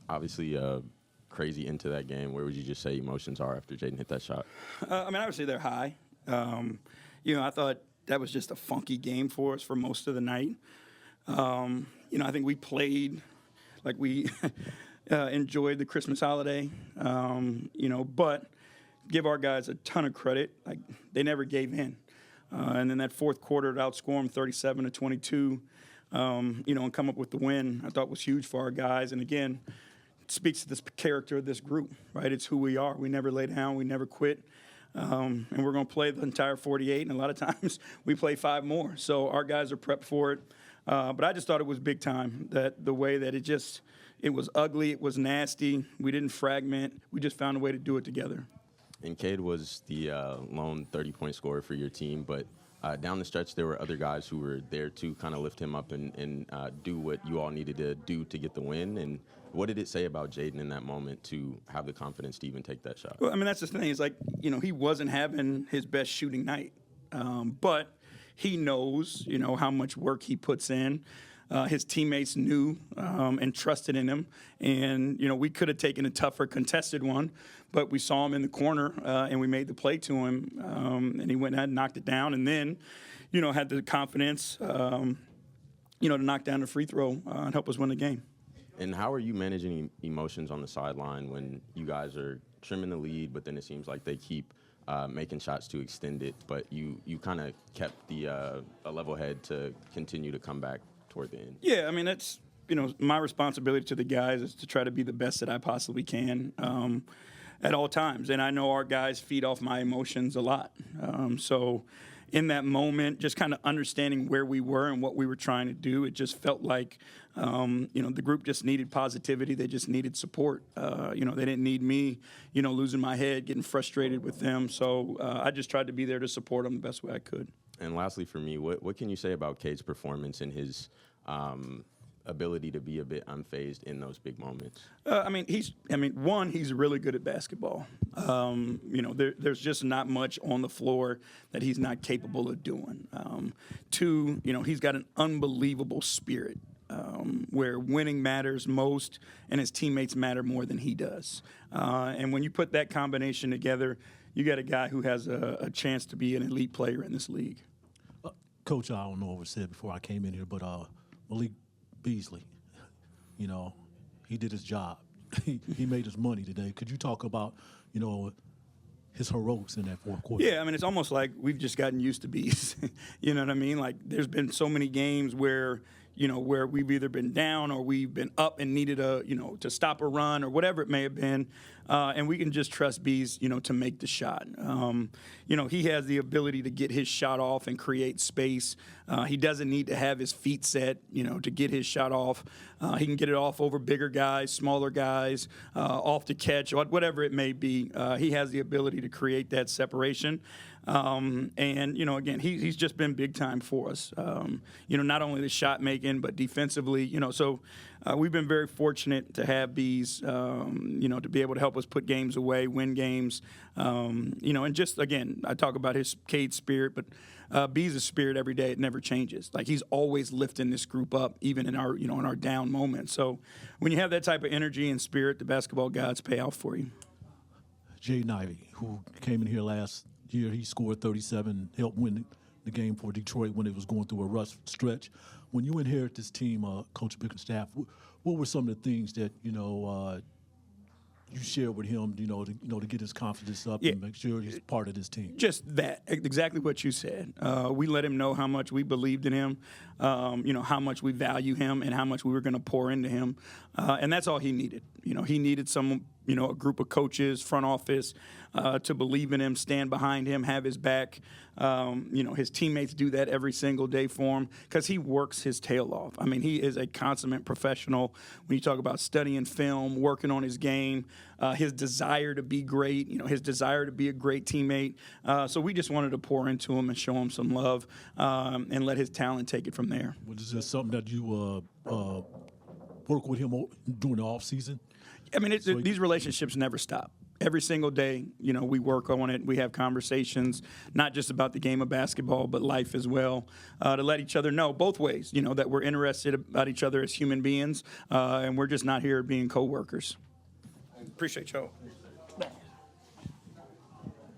Obviously, crazy into that game. Where would you just say emotions are after Jaden hit that shot? I would say they're high. I thought that was just a funky game for us for most of the night. I think we played like we enjoyed the Christmas holiday, but give our guys a ton of credit. Like, they never gave in. And then that fourth quarter to outscore them 37-22, and come up with the win, I thought was huge for our guys. And again, it speaks to this character of this group, right? It's who we are. We never lay down. We never quit. And we're going to play the entire 48, and a lot of times we play 5 more. So our guys are prepped for it. But I just thought it was big time, that the way that it was ugly, it was nasty. We didn't fragment. We just found a way to do it together. And Cade was the lone 30-point scorer for your team, but down the stretch there were other guys who were there to kind of lift him up and do what you all needed to do to get the win. And what did it say about Jaden in that moment to have the confidence to even take that shot? Well, that's the thing. It's like, he wasn't having his best shooting night, but he knows, how much work he puts in. His teammates knew and trusted in him. And, we could have taken a tougher contested one, but we saw him in the corner and we made the play to him. And he went ahead and knocked it down. And then, had the confidence, to knock down the free throw and help us win the game. And how are you managing emotions on the sideline when you guys are trimming the lead, but then it seems like they keep making shots to extend it, but you kind of kept a level head to continue to come back toward the end? Yeah, that's, my responsibility to the guys is to try to be the best that I possibly can at all times. And I know our guys feed off my emotions a lot. So in that moment, just kind of understanding where we were and what we were trying to do, it just felt like, the group just needed positivity. They just needed support. They didn't need me, losing my head, getting frustrated with them. So I just tried to be there to support them the best way I could. And lastly, for me, what can you say about Cade's performance and his ability to be a bit unfazed in those big moments? He's really good at basketball. There's just not much on the floor that he's not capable of doing. 2, he's got an unbelievable spirit. Where winning matters most and his teammates matter more than he does. And when you put that combination together, you got a guy who has a chance to be an elite player in this league. Coach, I don't know what was said before I came in here, but Malik Beasley, he did his job. he made his money today. Could you talk about, his heroics in that fourth quarter? Yeah, it's almost like we've just gotten used to Bees. You know what I mean? Like, there's been so many games where we've either been down or we've been up and needed to stop a run or whatever it may have been. And we can just trust Bees, to make the shot. He has the ability to get his shot off and create space. He doesn't need to have his feet set, to get his shot off. He can get it off over bigger guys, smaller guys, off the catch, whatever it may be. He has the ability to create that separation. Again, he's just been big time for us. Not only the shot making, but defensively, so we've been very fortunate to have Bees, to be able to help us put games away, win games, and just, again, I talk about his Cade spirit, but Bees' spirit every day, it never changes. Like, he's always lifting this group up, even in our, in our down moments. So when you have that type of energy and spirit, the basketball gods pay out for you. Jaden Ivey, who came in here last year, he scored 37, helped win the game for Detroit when it was going through a rough stretch. When you inherit this team, Coach Bickerstaff, what were some of the things that you shared with him, to get his confidence up and make sure he's part of this team? Just that, exactly what you said. We let him know how much we believed in him, how much we value him, and how much we were going to pour into him, and that's all he needed. He needed some, a group of coaches, front office, to believe in him, stand behind him, have his back. His teammates do that every single day for him because he works his tail off. He is a consummate professional. When you talk about studying film, working on his game, his desire to be great, his desire to be a great teammate. So we just wanted to pour into him and show him some love and let his talent take it from there. Was this something that you work with him during the offseason? These relationships never stop. every single day, we work on it. We have conversations, not just about the game of basketball, but life as well, to let each other know both ways, that we're interested about each other as human beings, and we're just not here being coworkers. Appreciate y'all.